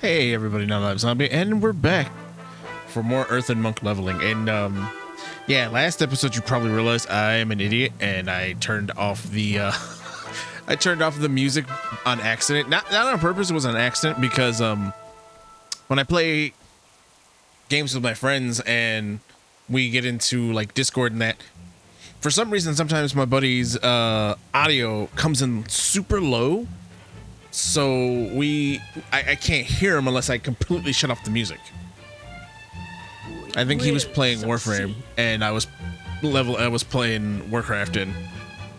Hey everybody, Not Live Zombie, and we're back for more Earthen Monk leveling. And yeah, last episode you probably realized I am an idiot and I turned off the I turned off the music on accident. Not on purpose, it was an accident because when I play games with my friends and we get into like Discord and that, for some reason sometimes my buddy's audio comes in super low. So I can't hear him unless I completely shut off the music. I think he was playing Warframe and I was playing Warcraft, and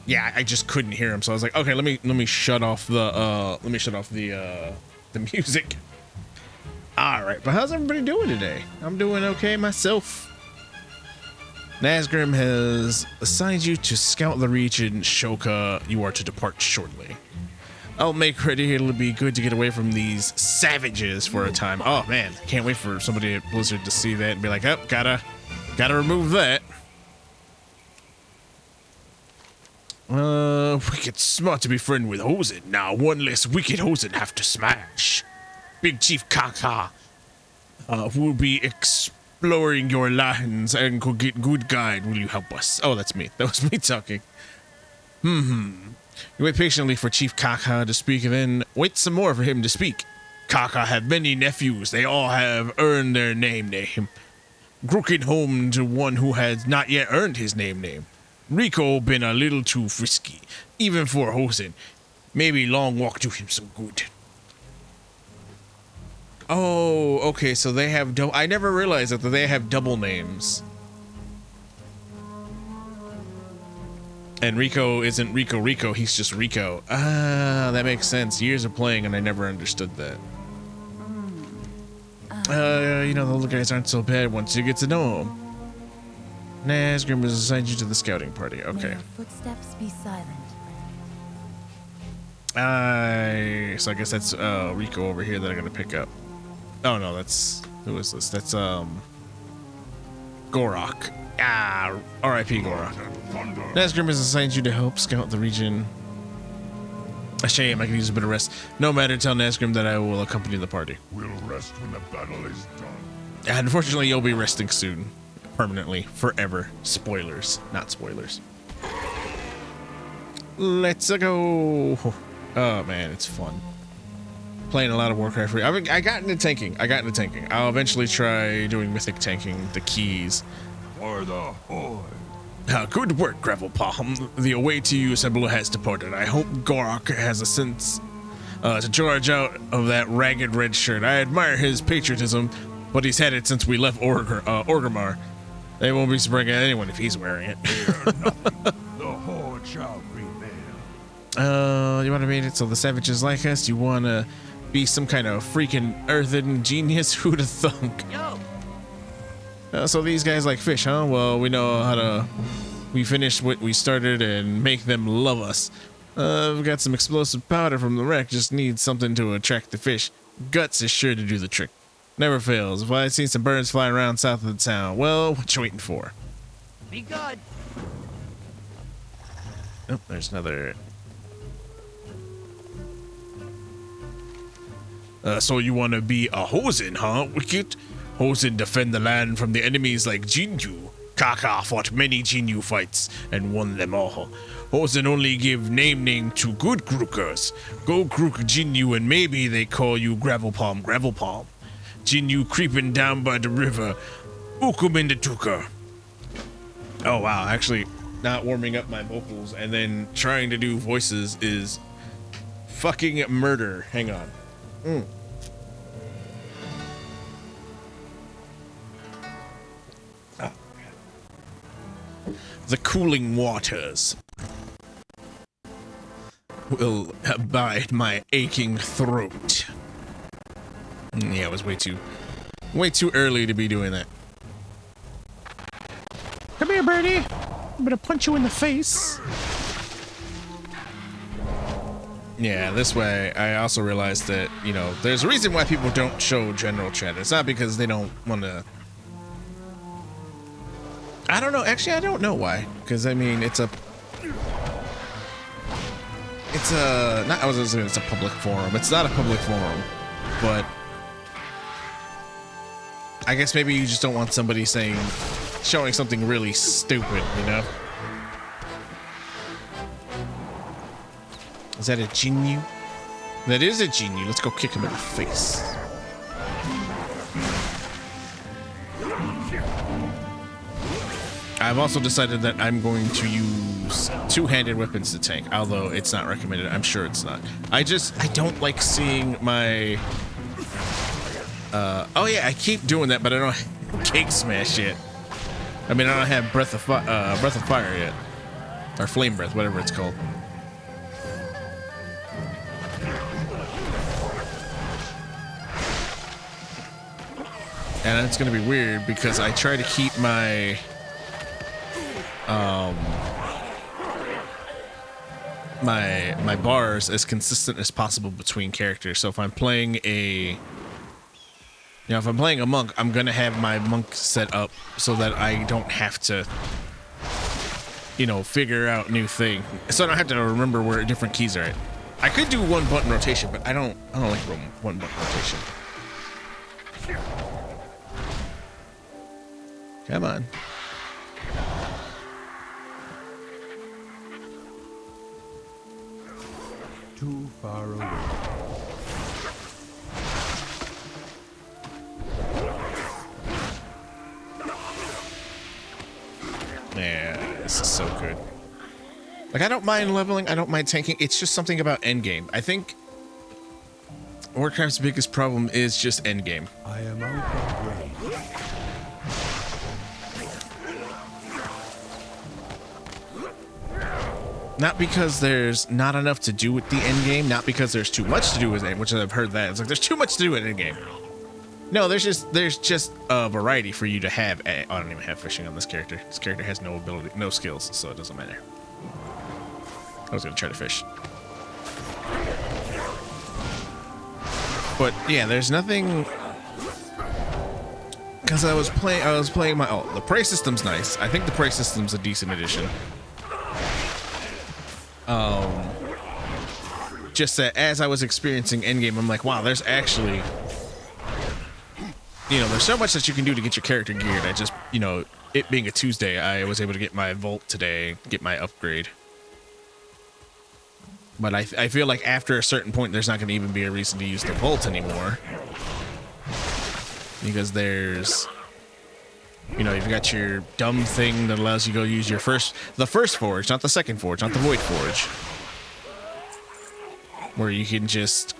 yeah, I just couldn't hear him. So I was like, okay, let me shut off the the music. All right, but how's everybody doing today? I'm doing okay myself. Nazgrim has assigned you to scout the region. Shoka, you are to depart shortly. I'll make ready. It'll be good to get away from these savages for a time. Oh man, can't wait for somebody at Blizzard to see that and be like, oh, gotta remove that. Wicked smart to be friend with Hosen. Now one less wicked Hosen have to smash. Big Chief Kaka will be exploring your lands and could get good guide. Will you help us? Oh, that's me. That was me talking. You wait patiently for Chief Kaka to speak, and then wait some more for him to speak. Kaka have many nephews. They all have earned their name. Grooking home to one who has not yet earned his name. Rico been a little too frisky, even for Hosen. Maybe long walk do him some good. Oh, okay, so they have I never realized that they have double names. And Rico isn't Rico, he's just Rico. Ah, that makes sense. Years of playing and I never understood that. You know, the little guys aren't so bad once you get to know them. Nazgrim has assigned you to the scouting party. Okay. Footsteps be silent. So I guess that's Rico over here that I'm gonna pick up. Oh no, who is this? That's Gorok. Ah, R.I.P. Gorok. Nazgrim has assigned you to help scout the region. A shame, I can use a bit of rest. No matter, tell Nazgrim that I will accompany the party. We'll rest when the battle is done. Unfortunately, you'll be resting soon. Permanently. Forever. Spoilers. Not spoilers. Let's go. Oh man, it's fun. Playing a lot of Warcraft. I got into tanking. I'll eventually try doing mythic tanking, the keys. For the Horde. Good work, Gravel Palm. The away to you assembler has departed. I hope Gorok has a sense to charge out of that ragged red shirt. I admire his patriotism, but he's had it since we left Orgrimmar. They won't be spraying at anyone if he's wearing it. The Horde shall prevail. You want to make it so the savages like us? You want to be some kind of freaking earthen genius? Who'd have thunk? Yo. So these guys like fish, huh? Well, we know how to... We finish what we started and make them love us. We've got some explosive powder from the wreck. Just need something to attract the fish. Guts is sure to do the trick. Never fails. If I see some birds flying around south of the town, well, what you waiting for? Be good. Oh, there's another... So you want to be a Hosen, huh, Wicked? Hosen defend the land from the enemies like Jinju. Kaka fought many Jinju fights and won them all. Hosen only give name to good Grookers. Go Grook Jinju and maybe they call you Gravel Palm. Jinju creeping down by the river. Ukum in the Tuka. Oh wow, actually not warming up my vocals and then trying to do voices is fucking murder. Hang on. The cooling waters will abide my aching throat. Yeah, it was way too early to be doing that. Come here, birdie. I'm gonna punch you in the face. Yeah, this way I also realized that, you know, there's a reason why people don't show general chat. It's not because they don't want to... I don't know. Actually, I don't know why. Because, I mean, it's a not, I was going to say it's a public forum. It's not a public forum, but I guess maybe you just don't want somebody showing something really stupid, you know? Is that a Jinyu? That is a Jinyu. Let's go kick him in the face. I've also decided that I'm going to use two-handed weapons to tank, although it's not recommended. I'm sure it's not. I don't like seeing my... oh yeah, I keep doing that, but I don't have Cake Smash yet. I mean, I don't have Breath of Fire yet. Or Flame Breath, whatever it's called. And it's gonna be weird because I try to keep my my bars as consistent as possible between characters. So if I'm playing if I'm playing a monk, I'm gonna have my monk set up so that I don't have to, figure out new thing. So I don't have to remember where different keys are at. I could do one button rotation, but I don't like one button rotation. Come on. Too far away. Yeah, this is so good. Like, I don't mind leveling, I don't mind tanking. It's just something about endgame. I think Warcraft's biggest problem is just endgame. I am out of range. Not because there's not enough to do with the end game, not because there's too much to do with it, which I've heard that. It's like there's too much to do with end game. No, there's just a variety for you to have. I don't even have fishing on this character. This character has no ability, no skills, so it doesn't matter. I was gonna try to fish. But yeah, there's nothing, because I was playing my the prey system's nice. I think the prey system's a decent addition. Just that as I was experiencing endgame, I'm like, wow, there's actually, there's so much that you can do to get your character geared. I just, it being a Tuesday, I was able to get my Vault today, get my upgrade. But I feel like after a certain point, there's not going to even be a reason to use the Vault anymore. Because there's, you've got your dumb thing that allows you to go use the first forge, not the second forge, not the Void Forge. Where you can just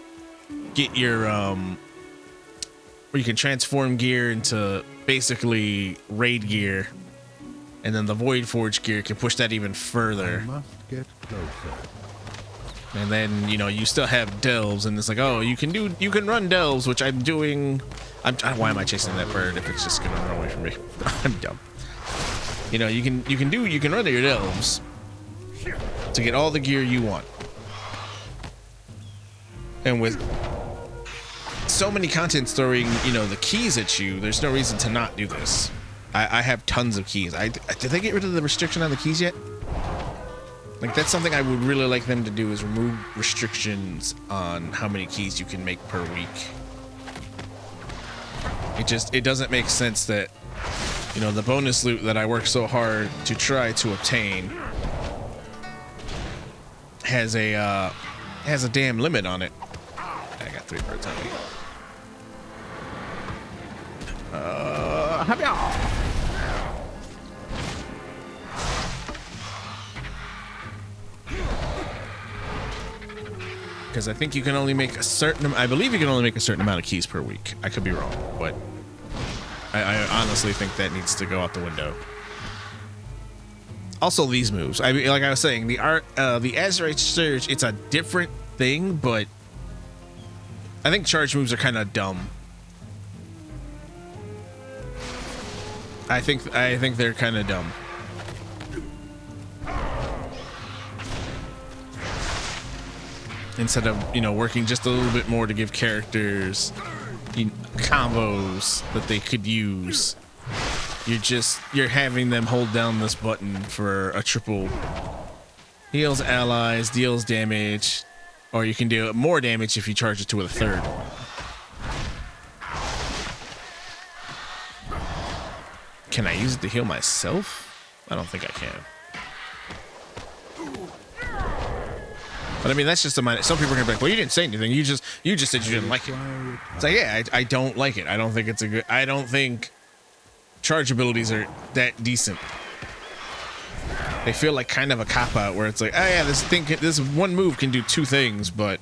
get your, where you can transform gear into basically raid gear. And then the Void Forge gear can push that even further. I must get closer. And then, you still have delves, and it's like, oh, you can run delves, which I'm doing. Why am I chasing that bird if it's just gonna run away from me? I'm dumb. You can run your delves to get all the gear you want. And with so many content throwing, the keys at you, there's no reason to not do this. I have tons of keys. Did they get rid of the restriction on the keys yet? Like, that's something I would really like them to do, is remove restrictions on how many keys you can make per week. It doesn't make sense that, the bonus loot that I work so hard to try to obtain has a damn limit on it. I got 3 birds on me. Because I think you can only make I believe you can only make a certain amount of keys per week. I could be wrong, but I honestly think that needs to go out the window. Also, these moves. I mean, like I was saying, the Azurite Surge, it's a different thing, but I think charge moves are kind of dumb. I think they're kind of dumb. Instead of, working just a little bit more to give characters combos that they could use, you're having them hold down this button for a triple. Heals allies, deals damage, or you can do more damage if you charge it to a third. Can I use it to heal myself? I don't think I can. But I mean, that's just a minor. Some people are gonna be like, "Well, you didn't say anything. You just said you didn't like it." It's like, yeah, I don't like it. I don't think it's a good. I don't think charge abilities are that decent. They feel like kind of a cop out where it's like, oh yeah, this one move can do two things, but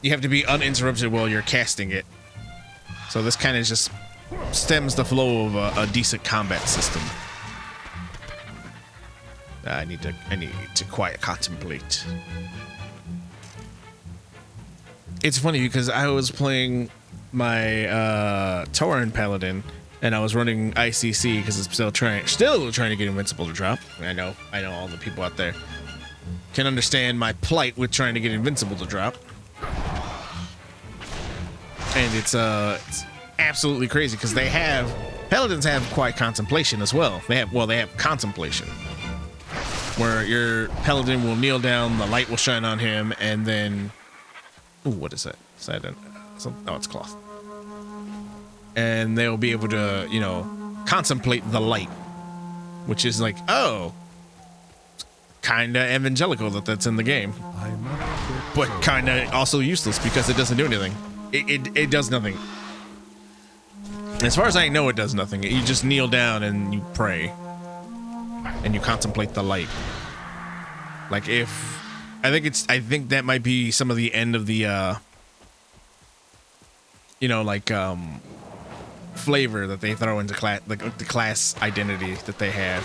you have to be uninterrupted while you're casting it. So this kind of just stems the flow of a decent combat system. I need to quiet contemplate. It's funny because I was playing my Tauren Paladin, and I was running ICC because it's still trying to get Invincible to drop. I know all the people out there can understand my plight with trying to get Invincible to drop, and it's absolutely crazy because Paladins have quiet contemplation as well. They have contemplation, where your Paladin will kneel down, the light will shine on him, and then, ooh, what is that? Is that oh, it's cloth. And they'll be able to, contemplate the light, which is like, oh, kind of evangelical that's in the game, but kind of also useless because it doesn't do anything. It does nothing. As far as I know, it does nothing. You just kneel down and you pray, and you contemplate the light. Like I think that might be some of the end of the, flavor that they throw into class, like the class identity that they have,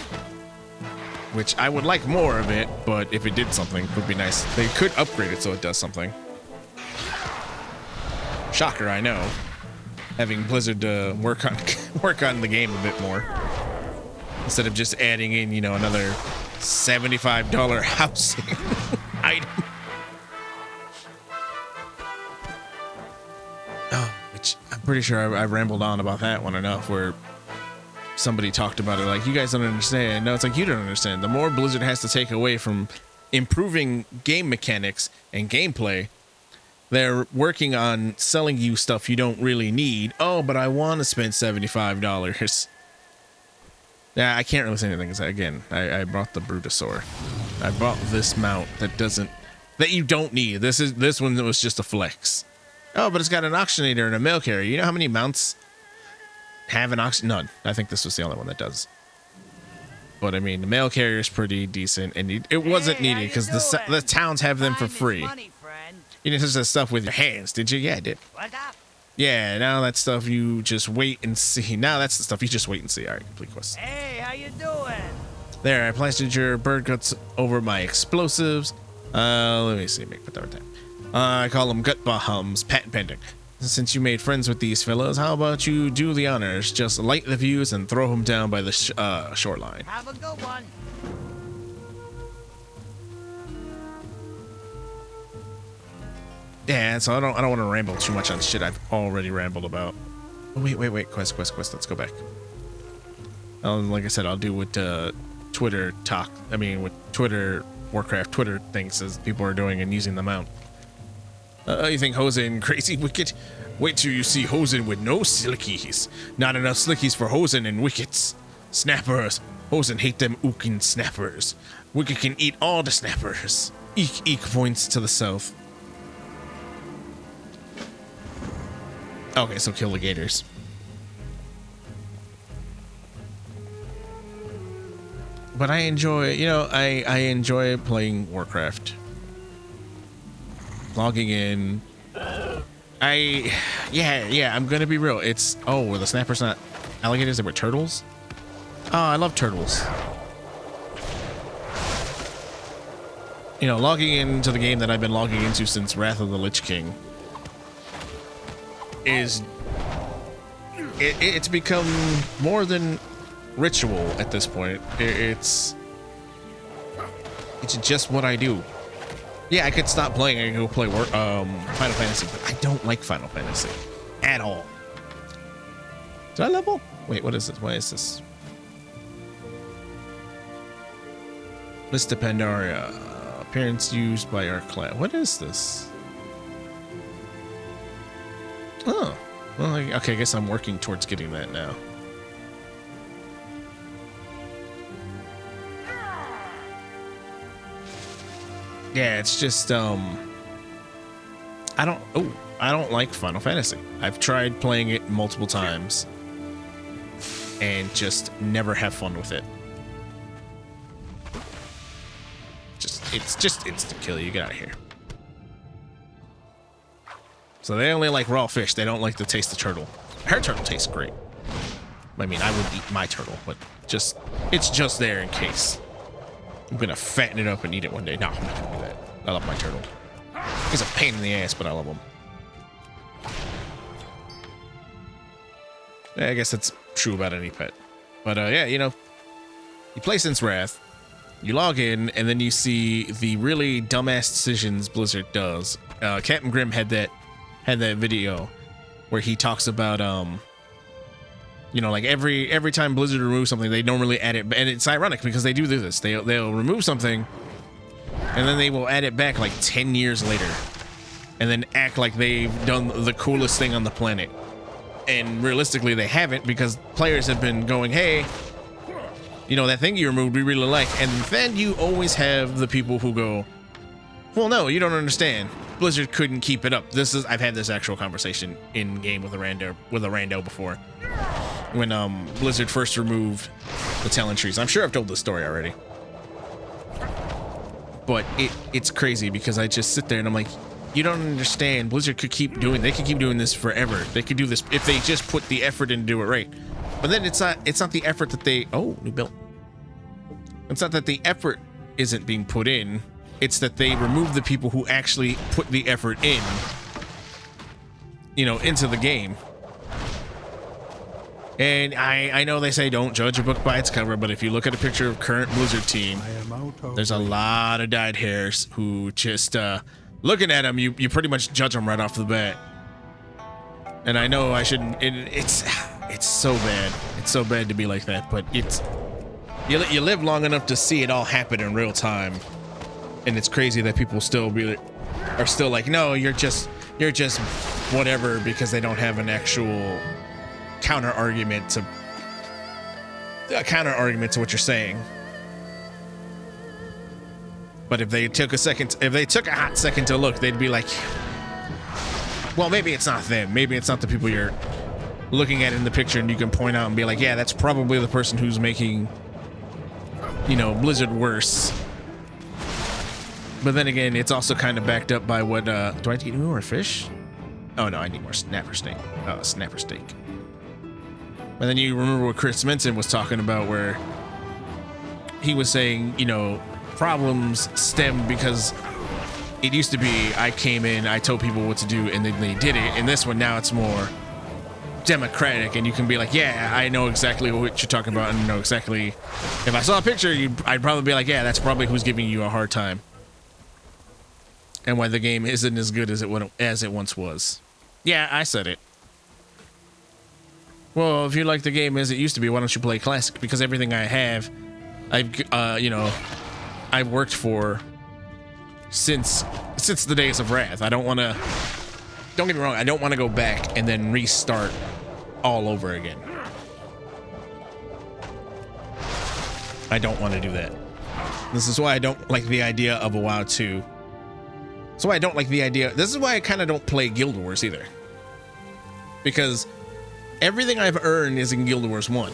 which I would like more of it, but if it did something, it would be nice. They could upgrade it so it does something. Shocker, I know. Having Blizzard work on the game a bit more instead of just adding in, another $75 housing item. Oh, which I'm pretty sure I rambled on about that one enough, where somebody talked about it like, you guys don't understand. No, it's like, you don't understand. The more Blizzard has to take away from improving game mechanics and gameplay, they're working on selling you stuff you don't really need. Oh, but I want to spend $75. Yeah, I can't really say anything because, again, I brought the Brutosaur. I bought this mount that you don't need. This one was just a flex. Oh, but it's got an auctionator and a mail carrier. You know how many mounts have an auction? None. I think this was the only one that does. But I mean, the mail carrier is pretty decent, and it wasn't needed because the towns have them for free. Money, friend. You didn't touch that stuff with your hands, did you? Yeah, I did. What up? Yeah, now that stuff you just wait and see. Now that's the stuff you just wait and see. All right, complete quest. Hey, how you doing? There, I plastered your bird guts over my explosives. Let me see. Put that right there. I call them gut bombs, patent pending. Since you made friends with these fellows, how about you do the honors? Just light the fuse and throw them down by the shoreline. Have a good one. Yeah, so I don't want to ramble too much on shit I've already rambled about. Oh, wait. Quest. Let's go back. Like I said, I'll do what Twitter talk. I mean, with Warcraft Twitter thinks as people are doing and using the mount. You think Hosen crazy wicked? Wait till you see Hosen with no slickies. Not enough slickies for Hosen and wickets. Snappers. Hosen hate them ookin snappers. Wicked can eat all the snappers. Eek points to the south. Okay, so kill the gators. But I enjoy, I enjoy playing Warcraft. Logging in. I'm gonna be real. Were the snappers not alligators? They were turtles? Oh, I love turtles. Logging into the game that I've been logging into since Wrath of the Lich King it's become more than ritual at this point. It's just what I do. Yeah, I could stop playing and go play Final Fantasy, but I don't like Final Fantasy at all. Did I level? Wait, what is this? Why is this? List of Pandaria. Appearance used by our class. What is this? Oh. Well, okay, I guess I'm working towards getting that now. yeah, it's just I don't like Final Fantasy. I've tried playing it multiple times and just never have fun with it. It's just instant kill you. Get out of here. So they only like raw fish. They don't like the taste of turtle. Her turtle tastes great. I mean, I would eat my turtle, but it's just there in case. I'm gonna fatten it up and eat it one day. No, I'm not gonna do that. I love my turtle. He's a pain in the ass, but I love him. Yeah, I guess that's true about any pet. But yeah, you know, you play Since Wrath, you log in, and then you see the really dumbass decisions Blizzard does. Captain Grimm had that video where he talks about you know, like every time Blizzard removes something, they normally add it, and it's ironic because they do this. They'll remove something, and then they will add it back like 10 years later, and then act like they've done the coolest thing on the planet. And realistically, they haven't, because players have been going, hey, you know, that thing you removed we really like. And then you always have the people who go, well, no, you don't understand. Blizzard couldn't keep it up. I've had this actual conversation in game with a rando before. When Blizzard first removed the Talon trees. I'm sure I've told this story already. But it's crazy because I just sit there and I'm like, you don't understand. Blizzard could keep doing this forever. They could do this if they just put the effort in to do it right. But then it's not the effort that they new build. It's not that the effort isn't being put in. It's that they remove the people who actually put the effort in, you know, into the game. And I know they say don't judge a book by its cover, but if you look at a picture of current Blizzard team, there's a lot of dyed hairs who just looking at them, you pretty much judge them right off the bat. And I know I shouldn't. It's so bad. It's so bad to be like that, but you live long enough to see it all happen in real time, and it's crazy that people are still like, no, you're just whatever, because they don't have an actual counter argument to what you're saying. But if they took a hot second to look, they'd be like, well, maybe it's not them. Maybe it's not the people you're looking at in the picture, and you can point out and be like, yeah, that's probably the person who's making, you know, Blizzard worse. But then again, it's also kind of backed up by what, do I need more fish? Oh no, I need more snapper steak. But then you remember what Chris Menson was talking about, where he was saying, you know, problems stem because it used to be I came in, I told people what to do, and then they did it. And this one, now it's more democratic, and you can be like, yeah, I know exactly what you're talking about, and I know exactly. If I saw a picture, I'd probably be like, yeah, that's probably who's giving you a hard time, and why the game isn't as good as it once was. Yeah, I said it. Well, if you like the game as it used to be, why don't you play Classic? Because everything I have, I've worked for since the days of Wrath. I don't want to. Don't get me wrong. I don't want to go back and then restart all over again. I don't want to do that. This is why I don't like the idea of a WoW 2. That's why I don't like the idea. This is why I kind of don't play Guild Wars either. Because everything I've earned is in Guild Wars 1.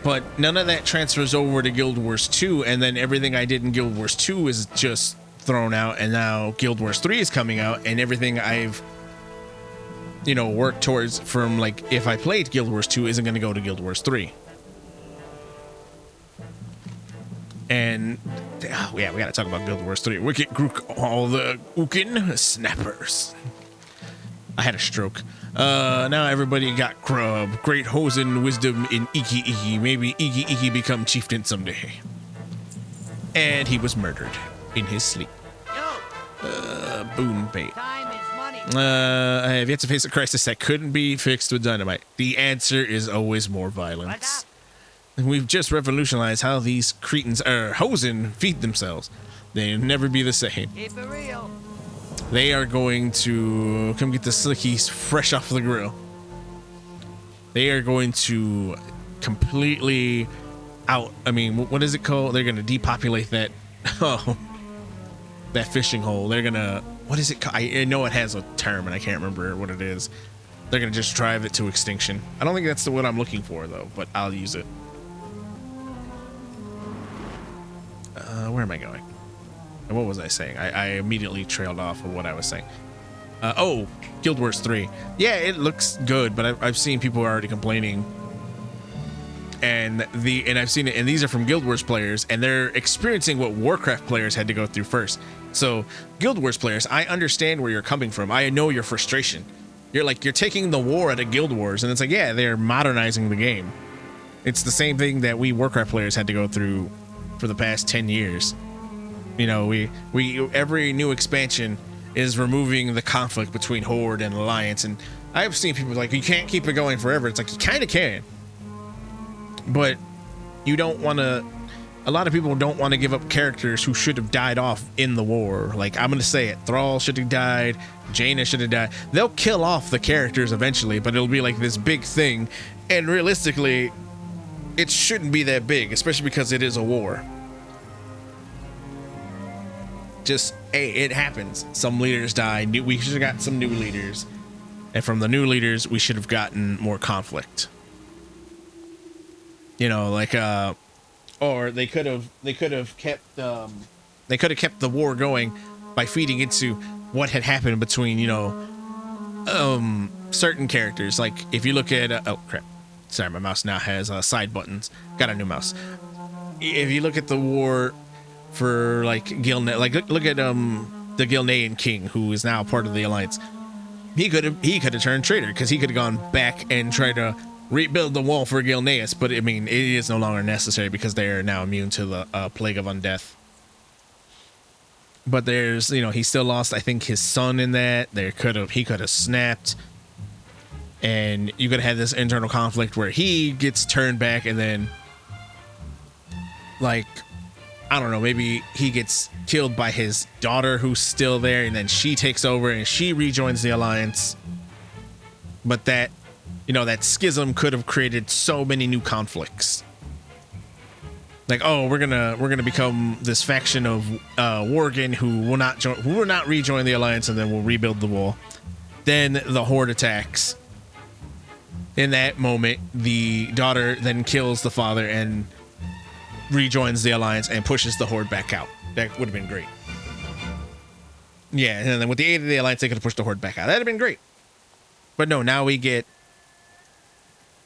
But none of that transfers over to Guild Wars 2, and then everything I did in Guild Wars 2 is just thrown out, and now Guild Wars 3 is coming out, and everything I've, you know, worked towards from, like, if I played Guild Wars 2 isn't going to go to Guild Wars 3. And, oh, yeah, we got to talk about Guild Wars 3. Wicked Grook, all the Ukin snappers. I had a stroke. Now everybody got grub. Great hosen wisdom in Iki Iki. Maybe Iki Iki become chieftain someday. And he was murdered in his sleep. Boom bait. Time is money. I have yet to face a crisis that couldn't be fixed with dynamite. The answer is always more violence. We've just revolutionized how these cretins hosen feed themselves. They'll never be the same. Keep it real. They are going to come get the slickies fresh off the grill. They are going to completely out. I mean, what is it called? They're going to depopulate that. Oh, that fishing hole, they're gonna, what is it called? I know it has a term and I can't remember what it is. They're gonna just drive it to extinction. I don't think that's the what I'm looking for though, but I'll use it. Where am I going? And what was I saying? I immediately trailed off of what I was saying. Oh, Guild Wars 3. Yeah, it looks good, but I've seen people already complaining. And I've seen it, and these are from Guild Wars players, and they're experiencing what Warcraft players had to go through first. So, Guild Wars players, I understand where you're coming from. I know your frustration. You're taking the war out of Guild Wars, and it's like, yeah, they're modernizing the game. It's the same thing that we Warcraft players had to go through for the past 10 years. You know, we every new expansion is removing the conflict between Horde and Alliance, and I've seen people like, you can't keep it going forever. It's like, you kind of can. But you don't want to, a lot of people don't want to give up characters who should have died off in the war. Like, I'm going to say it, Thrall should have died, Jaina should have died. They'll kill off the characters eventually, but it'll be like this big thing. And realistically, it shouldn't be that big, especially because it is a war. Just, hey, it happens. Some leaders die. We should have got some new leaders. And from the new leaders, we should have gotten more conflict. You know, like, or they could have kept the war going by feeding into what had happened between, you know, certain characters. Like, if you look at, oh crap, sorry, my mouse now has side buttons. Got a new mouse. If you look at the war for like Gilne, like look at the Gilnean king, who is now part of the Alliance. He could have turned traitor, because he could have gone back and tried to rebuild the wall for Gilneas, but I mean, it is no longer necessary because they are now immune to the plague of undeath. But there's, you know, he still lost, I think, his son in that. He could have snapped, and you could have had this internal conflict where he gets turned back, and then, like, I don't know, maybe he gets killed by his daughter who's still there, and then she takes over and she rejoins the Alliance. But that, you know, that schism could have created so many new conflicts. Like, oh, we're gonna become this faction of Worgen who will not rejoin the Alliance, and then we'll rebuild the wall. Then the Horde attacks. In that moment, the daughter then kills the father and rejoins the Alliance and pushes the Horde back out. That would have been great. Yeah, and then with the aid of the Alliance, they could have pushed the Horde back out. That'd have been great. But no, now we get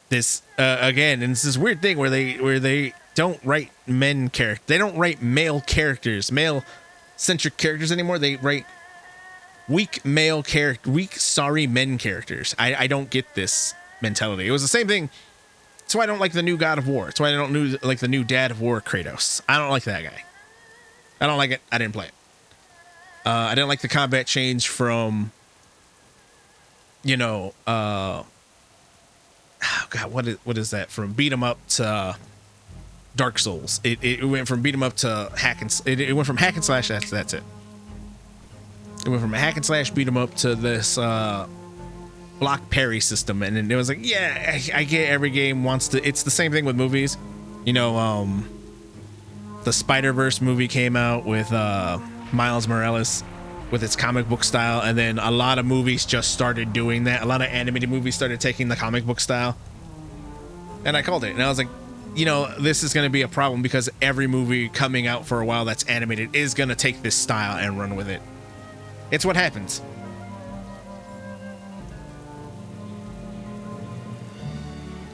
this again, and it's this weird thing where they don't write they don't write male characters, male centric characters anymore. They write weak men characters. I don't get this mentality. It was the same thing. That's why I don't like the new God of War. That's why I don't like the new Dad of War Kratos. I don't like that guy. I don't like it. I didn't play it. I didn't like the combat change from, you know, oh God, what is that? From beat 'em up to Dark Souls. It went from beat 'em up to it went from hack and slash. That's it. It went from a hack and slash beat 'em up to this block parry system, and then it was like, yeah, I get every game wants to. It's the same thing with movies. You know, the Spider-Verse movie came out with Miles Morales with its comic book style, and then a lot of movies just started doing that. A lot of animated movies started taking the comic book style, and I called it, and I was like, you know, this is going to be a problem because every movie coming out for a while that's animated is going to take this style and run with it. It's what happens.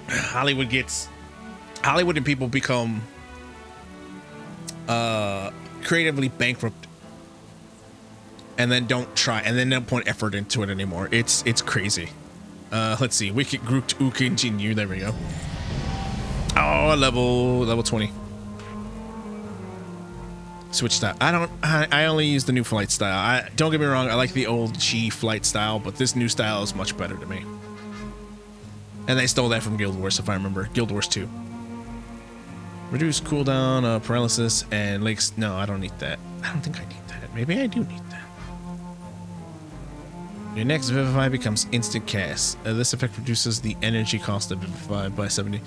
Hollywood and people become creatively bankrupt, and then don't put effort into it anymore. It's crazy. Let's see. Wicked Groot U continue. There we go. Oh, level 20. Switch style. I only use the new flight style. Don't get me wrong, I like the old G flight style, but this new style is much better to me. And they stole that from Guild Wars, if I remember. Guild Wars 2. Reduce cooldown, paralysis, and lakes. No, I don't need that. I don't think I need that. Maybe I do need that. Your next Vivify becomes instant cast. This effect reduces the energy cost of Vivify by 70.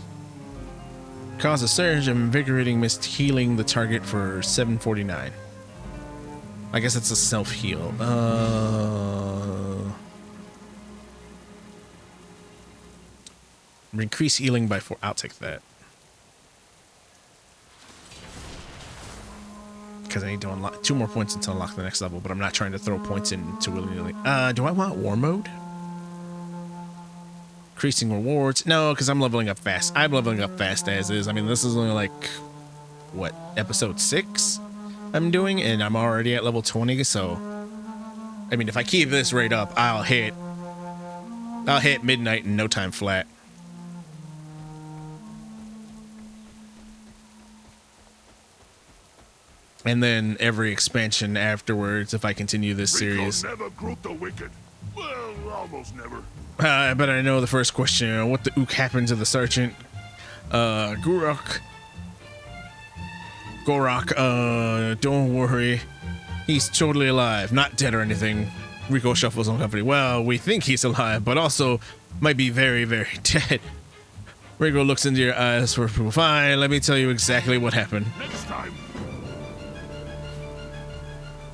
Cause a surge of invigorating mist, healing the target for 749. I guess it's a self-heal. Increase healing by 4. I'll take that. Because I need to unlock 2 more points until unlock the next level, but I'm not trying to throw points into willy-nilly. Do I want war mode? Increasing rewards? No, because I'm leveling up fast. I'm leveling up fast as is. I mean, this is only like, what, episode 6 I'm doing, and I'm already at level 20, so... I mean, if I keep this rate up, I'll hit midnight in no time flat. And then every expansion afterwards, if I continue this series. Never group the wicked. Well, almost never. But I know the first question, what the ook happened to the sergeant? Gorak, don't worry. He's totally alive, not dead or anything. Rico shuffles on company. Well, we think he's alive, but also might be very, very dead. Rico looks into your eyes for approval. Fine, let me tell you exactly what happened. Next time.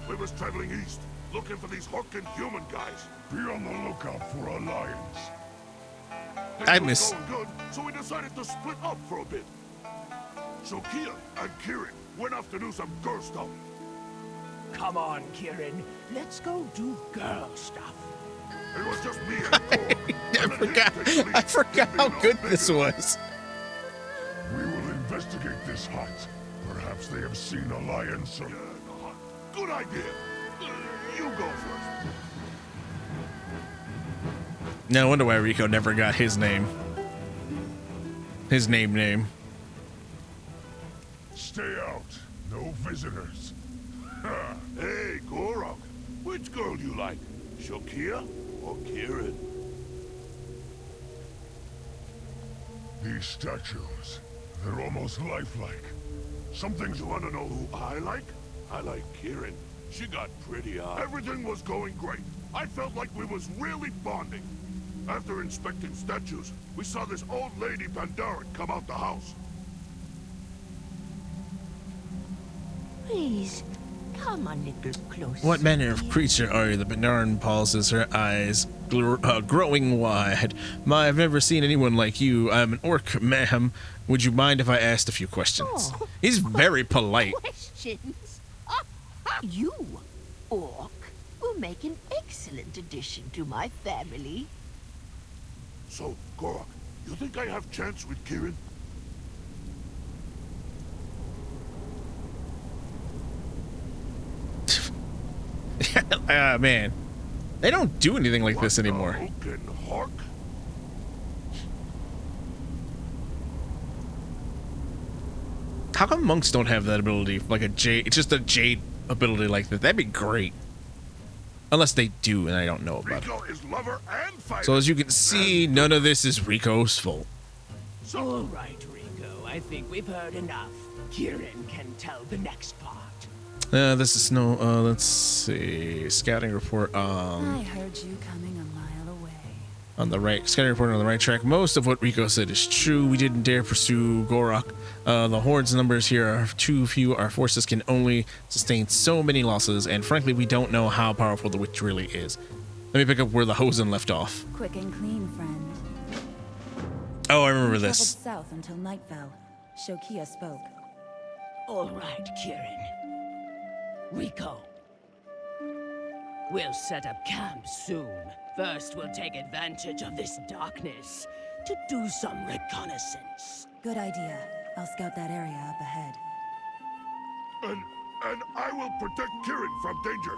We was traveling east, looking for these Horkin human guys. Be on the lookout for a lions. I miss. Going good, so we decided to split up for a bit. Shokia and Kieran went off to do some girl stuff. Come on, Kieran. Let's go do girl stuff. It was just me and Cora. I forgot how good this was. We will investigate this hut. Perhaps they have seen a lion, sir. Yeah, the hut. Good idea. You go first. No wonder why Rico never got his name. His name. Stay out. No visitors. Hey, Gorok. Which girl do you like? Shokia or Kieran? These statues, they're almost lifelike. Some things you want to know who I like? I like Kieran. She got pretty eyes. Everything was going great. I felt like we was really bonding. After inspecting statues, we saw this old lady Pandaren come out the house. Please, come a little closer. What manner of creature are you? The Pandaren pauses, her eyes growing wide. I've never seen anyone like you. I'm an orc, ma'am. Would you mind if I asked a few questions? Oh. He's very polite. Questions? You, orc, will make an excellent addition to my family. So, Gorok, you think I have chance with Kieran? Man, they don't do anything like this anymore. Hark? How come monks don't have that ability? Like a jade, it's just a jade ability like that. That'd be great. Unless they do, and I don't know about Rico it. is lover and fighter. So as you can see, none of this is Rico's fault. All right, Rico. I think we've heard enough. Kieran can tell the next part. This is no, let's see. Scouting report, I heard you coming a mile away. on the right. Scouting report on the right track. Most of what Rico said is true. We didn't dare pursue Gorok. The Horde's numbers here are too few. Our forces can only sustain so many losses, and frankly, we don't know how powerful the witch really is. Let me pick up where the Hosen left off. Quick and clean, friend. Oh, I remember We this. traveled south until night fell. Shokia spoke. All right, Kieran. Rico. We'll set up camp soon. First, we'll take advantage of this darkness to do some reconnaissance. Good idea. I'll scout that area up ahead. And I will protect Kieran from danger.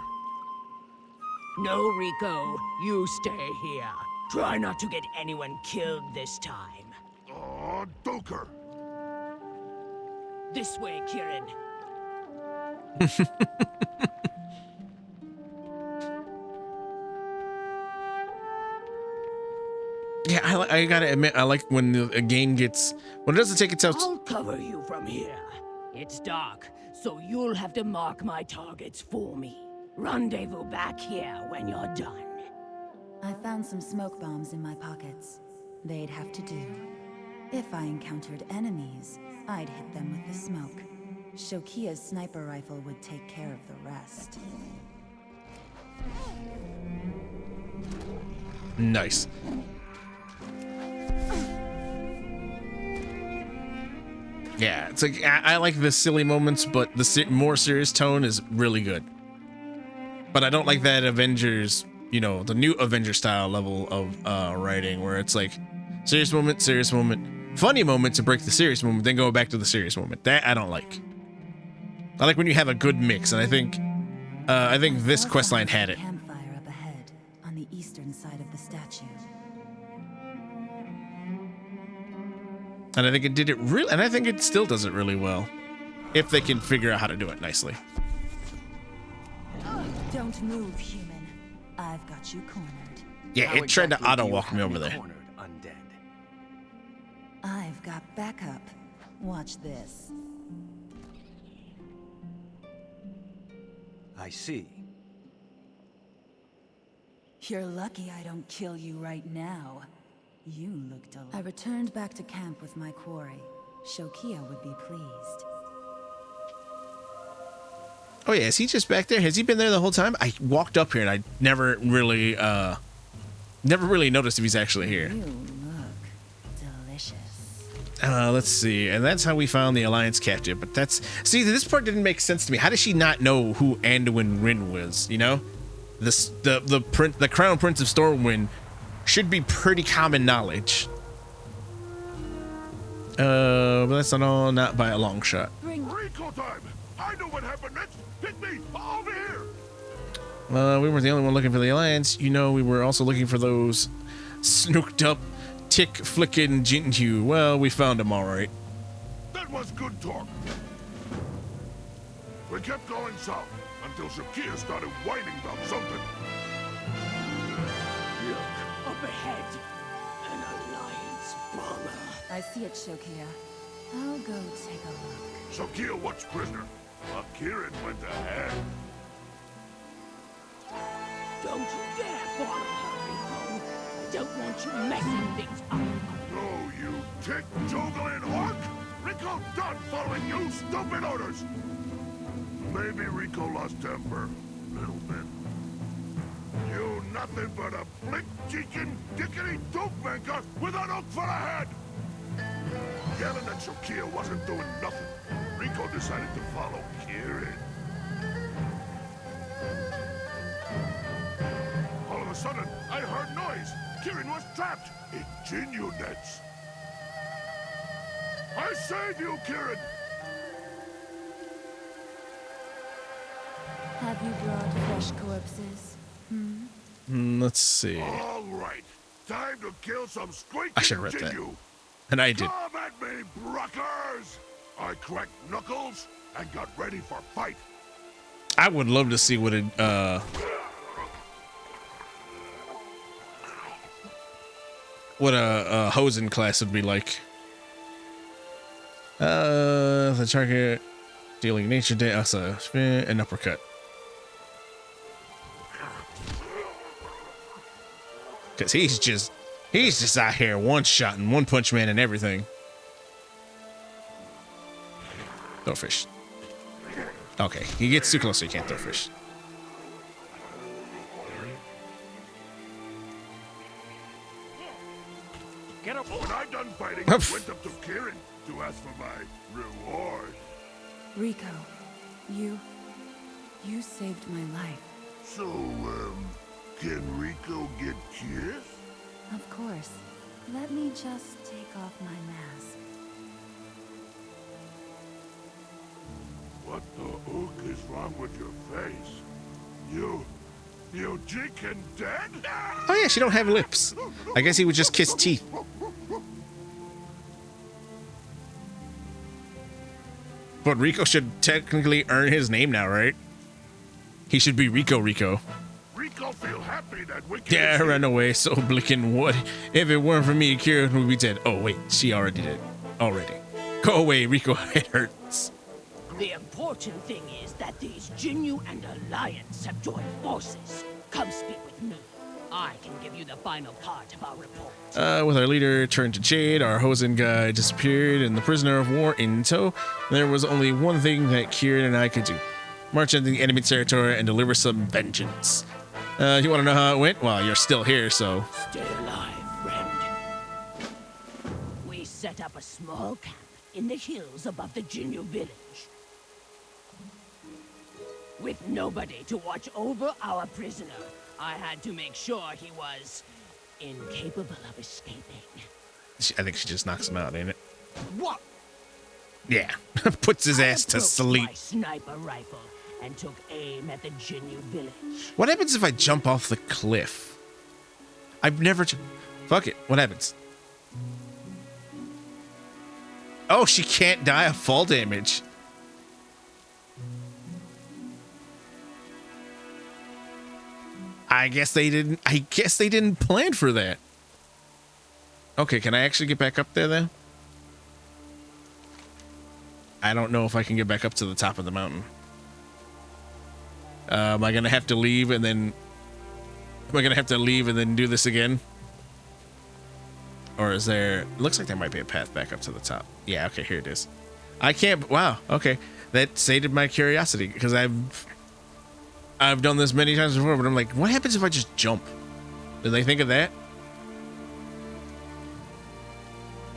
No, Rico. You stay here. Try not to get anyone killed this time. Oh, Doker. This way, Kieran. Yeah, I gotta admit, I like when a game gets, when it doesn't take itself. I'll cover you from here. It's dark, so you'll have to mark my targets for me. Rendezvous back here when you're done. I found some smoke bombs in my pockets. They'd have to do. If I encountered enemies, I'd hit them with the smoke. Shokia's sniper rifle would take care of the rest. Nice. Yeah, it's like I like the silly moments, but the more serious tone is really good. But I don't like that Avengers, you know, the new Avenger style level of writing where it's like serious moment, funny moment to break the serious moment, then go back to the serious moment. That I don't like. I like when you have a good mix, and I think this questline had it. Campfire up ahead, on the eastern side of the statue. And I think it did it really, and I think it still does it really well, if they can figure out how to do it nicely. Don't move, human. I've got you cornered. Yeah, it tried to auto walk me over there. Cornered, undead. I've got backup. Watch this. I see. You're lucky I don't kill you right now. You looked alive. I returned back to camp with my quarry. Shokia would be pleased. Oh yeah, is he just back there? Has he been there the whole time? I walked up here and I never really noticed if he's actually here. You look delicious. Let's see. And that's how we found the Alliance captive. But see, this part didn't make sense to me. How does she not know who Anduin Wynn was, you know? The Crown Prince of Stormwind should be pretty common knowledge. But that's not by a long shot. Rico time! I know what happened next! Pick me! Over here! We weren't the only one looking for the Alliance. You know, we were also looking for those snooked up, tick-flicking Jinju. Well, we found them all right. That was good talk. We kept going south until Shokia started whining about something. Up ahead, an Alliance bomber. I see it, Shokia. I'll go take a look. Shokia what's prisoner? Kieran went ahead. Don't you dare follow her, Rico. I don't want you messing things up. No, you tick-joggling orc! Rico done following you stupid orders! Maybe Rico lost temper. Little bit. You nothing but a flip-cheeking, dickety-dope-maker with an hook for a head! Yelling that Shokia wasn't doing nothing, Rico decided to follow Kieran. All of a sudden, I heard noise. Kieran was trapped in Jinyu nets. I save you, Kieran! Have you brought fresh corpses? Let's see. All right, time to kill some squeaky I should have read that. Jinyu. And I did. Come at me, Bruckers! I cracked knuckles and got ready for fight. I would love to see what a Hosen class would be like. The target dealing nature damage, spin and uppercut. Cause he's just out here one-shotting, one-punch man and everything. Throw fish. Okay, he gets too close so you can't throw fish. Get up! When I done fighting, I went up to Kieran to ask for my reward. Rico, you saved my life. So, can Rico get kissed? Of course. Let me just take off my mask. What the hook is wrong with your face? You chicken dead? Oh yeah, she don't have lips. I guess he would just kiss teeth. But Rico should technically earn his name now, right? He should be Rico. Rico feel happy that we can Yeah, run away, so blinking wood. If it weren't for me, Kieran would be dead. Oh wait, she already did. Already. Go away, Rico. It hurts. The important thing is that these Jinyu and Alliance have joined forces. Come speak with me. I can give you the final part of our report. With our leader turned to jade, our Hosen guy disappeared, and the prisoner of war in tow, there was only one thing that Kieran and I could do. March into the enemy territory and deliver some vengeance. You want to know how it went? Well, you're still here, so... Stay alive, friend. We set up a small camp in the hills above the Jinyu village. With nobody to watch over our prisoner, I had to make sure he was incapable of escaping. I think she just knocks him out, ain't it? What? Yeah. Puts his ass to sleep. My sniper rifle and took aim at the Jinyu village. What happens if I jump off the cliff? I've never... Fuck it. What happens? Oh, she can't die of fall damage. I guess they didn't plan for that. Okay, can I actually get back up there then? I don't know if I can get back up to the top of the mountain. Am I gonna have to leave and then... Am I gonna have to leave and then do this again? Or is there... Looks like there might be a path back up to the top. Yeah, okay, here it is. I can't... Wow, okay. That sated my curiosity, because I've done this many times before, but I'm like, what happens if I just jump? Did they think of that?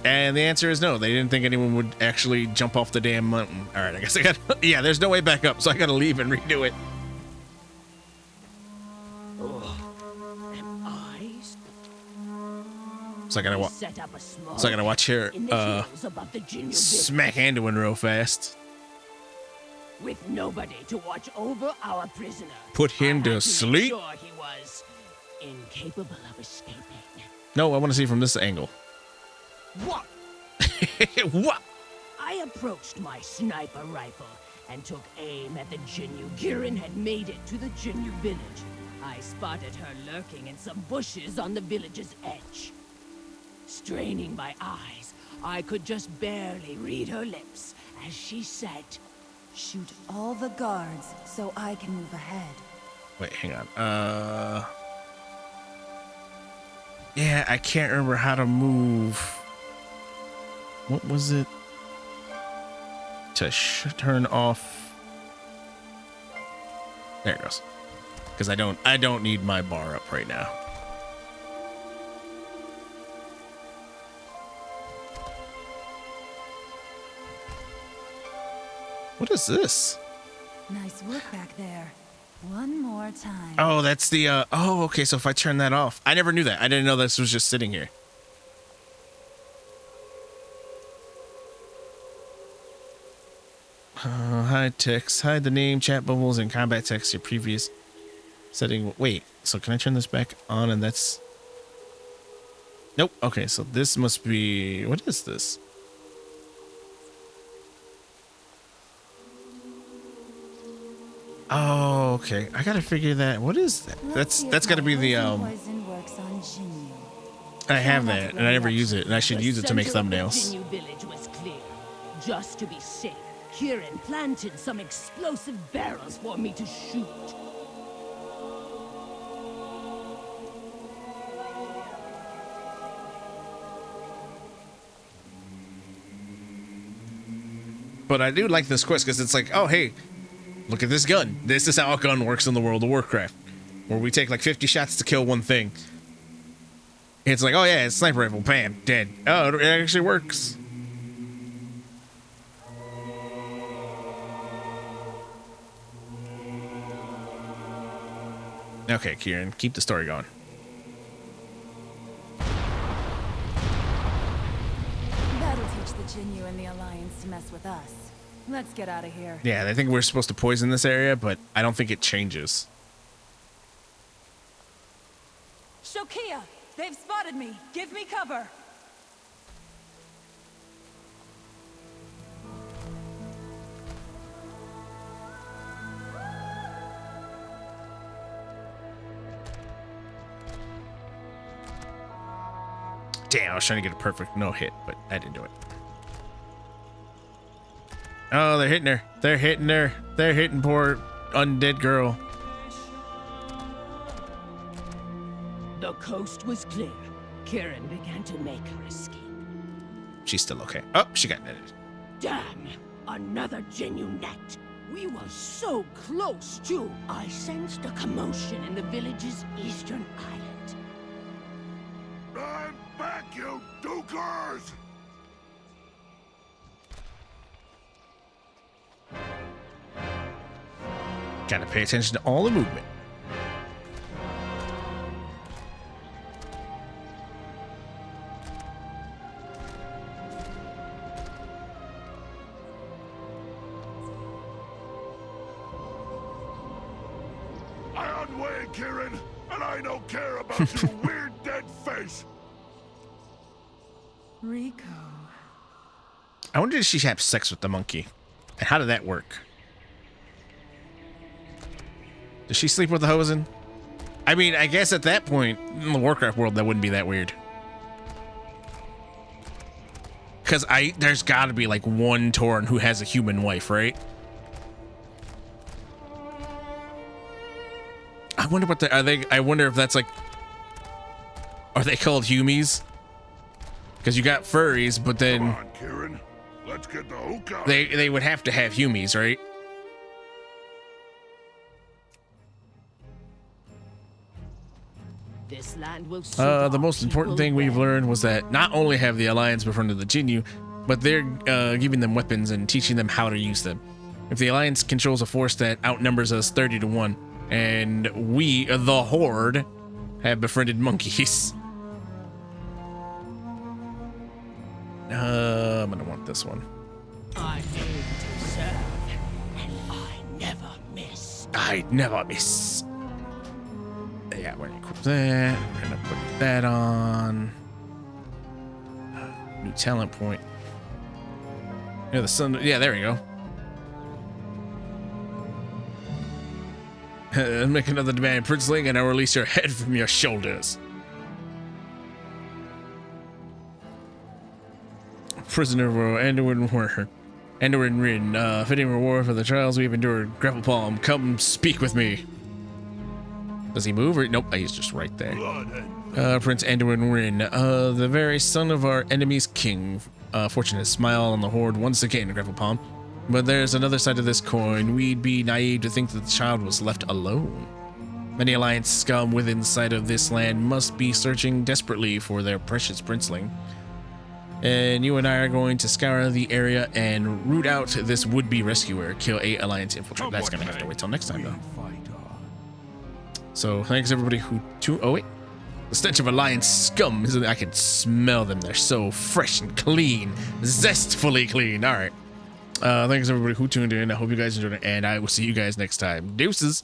And the answer is no. They didn't think anyone would actually jump off the damn mountain. All right, I guess I got... Yeah, there's no way back up, so I gotta leave and redo it. So I gotta watch her smack Anduin real fast. With nobody to watch over our prisoner, put him to sleep. Sure he was incapable of escaping. No, I want to see from this angle. What? What? I approached my sniper rifle and took aim at the Jinyu. Kieran had made it to the Jinyu village. I spotted her lurking in some bushes on the village's edge. Straining my eyes, I could just barely read her lips as she said, "Shoot all the guards so I can move ahead." Wait, hang on. Yeah, I can't remember how to move. What was it? To turn off. There it goes. Because I don't need my bar up right now. What is this? Nice work back there. One more time. Oh, that's the, oh, okay, so if I turn that off. I never knew that. I didn't know this was just sitting here. Hide text, hide the name, chat bubbles, and combat text, your previous setting. Wait, so can I turn this back on and that's... Nope, okay, so this must be, what is this? Oh, okay. I gotta figure that. What is that? That's gotta be the I have that, and I never use it, and I should use it to make thumbnails. The Jinyu village was clear. Just to be safe, Kieran planted some explosive barrels for me to shoot. But I do like this quest because it's like, oh hey, look at this gun. This is how a gun works in the world of Warcraft, where we take like 50 shots to kill one thing. It's like, oh yeah, it's a sniper rifle, bam, dead. Oh, it actually works. Okay, Kieran, keep the story going. That'll teach the Jinyu and the Alliance to mess with us. Let's get out of here. Yeah, they think we're supposed to poison this area, but I don't think it changes. Shokia! They've spotted me! Give me cover! Damn, I was trying to get a perfect no hit, but I didn't do it. Oh, they're hitting her. They're hitting her. They're hitting poor undead girl. coast was clear, Kieran began to make her escape. She's still okay. Oh, she got netted. Damn! Another Genu net! We were so close, too! I sensed a commotion in the village's eastern island. I'm back, you dukers! Gotta pay attention to all the movement. I unweigh Kieran, and I don't care about your weird dead face. Rico. I wonder if she have sex with the monkey. And how did that work? Does she sleep with the Hosen? I mean, I guess at that point, in the Warcraft world, that wouldn't be that weird. Because there's gotta be like one Tauren who has a human wife, right? I wonder what I wonder if that's like, are they called humies? Because you got furries, but then Come on, Kieran. Let's get the hook out. they would have to have humies, right? This land will The most important thing we've learned was that not only have the Alliance befriended the Jinyu, but they're giving them weapons and teaching them how to use them. If the Alliance controls a force that outnumbers us 30-1, and we, the Horde, have befriended monkeys. I'm gonna want this one. I aim to serve, and I never miss. I never miss. Yeah, we're gonna equip that. We're gonna put that on. New talent point. Yeah, the sun. Yeah, there we go. Make another demand, Princeling, and I'll release your head from your shoulders. Prisoner of Anduin Rin, fitting reward for the trials we've endured. Grapple Palm, come speak with me. Does he move or nope? He's just right there. Prince Anduin Rin, the very son of our enemy's king. Fortunate smile on the Horde once again, Grapple Palm. But there's another side of this coin. We'd be naive to think that the child was left alone. Many Alliance scum within sight of this land must be searching desperately for their precious princeling. And you and I are going to scour the area and root out this would-be rescuer. Kill 8 Alliance infiltrate. That's gonna have to wait till next time, though. So thanks everybody who oh wait, the stench of Alliance scum. I can smell them. They're so fresh and clean, zestfully clean. All right. Thanks everybody who tuned in. I hope you guys enjoyed it, and I will see you guys next time. Deuces.